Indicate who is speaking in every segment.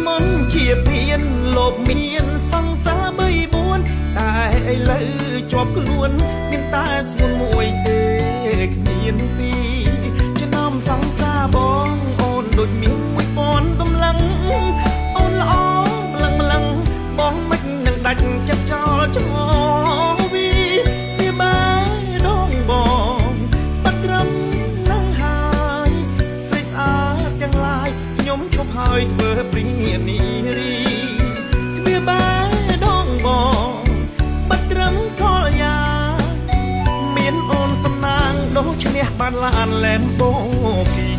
Speaker 1: មុនជាភៀនលោកមានសង្សារ3 4តែឥឡូវជាប់ខ្លួនមានតែស្ងួនមួយទេគ្មានពីរចំណំសង្សារបងអូនដូចមាន1000តម្លឹងអូនល្អម្លឹងម្លឹងបងមិននឹងដាច់ចិត្តចោលចោលវាបាយដងបងបាត់ត្រឹមនឹងហើយស្រីស្អាតទាំងឡាយខ្ញុំឈប់ហើយធ្វើព្រានារីវាបាយដងបងបាត់ត្រឹមកលយ៉ាមានអូនសំណាងដូចឈ្នះបានឡានឡែមបូគី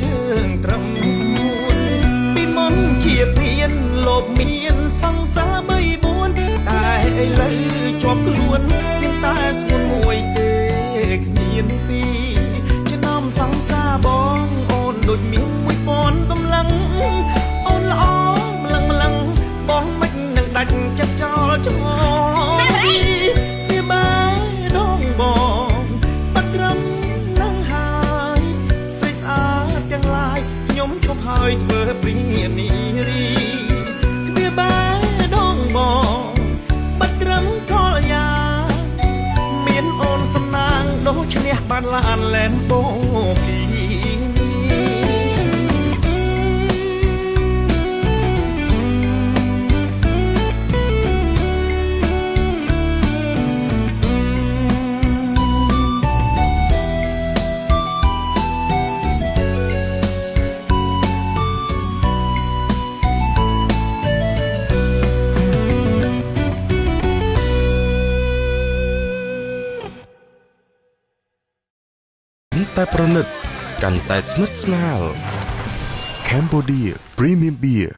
Speaker 1: ជើងត្រឹមស្ងួនពីមុនជាភៀនលោកមានសង្សារ3 4តែឥឡូវជាប់ខ្លួនមានតែស្ងួនមួយទេគ្មានពីរចំណំសង្សារបងអូនដូចមាន1000តម្លឹងអូនល្អម្លឹងម្លឹងបងមិននឹងដាច់ចិត្តចោលចោលវាបាយដងបងបាត់ត្រឹមនឹងហើយស្រីស្អាតទាំងឡាយខ្ញុំឈប់ហើយធ្វើព្រានារីវាបាយដងបងបាត់ត្រឹមកលយ៉ាមានអូនសំណាងដូចឈ្នះបានឡានឡែមបូគី
Speaker 2: តែប្រណិតកាន់តែស្និទ្ធស្នាល Cambodia Premium Beer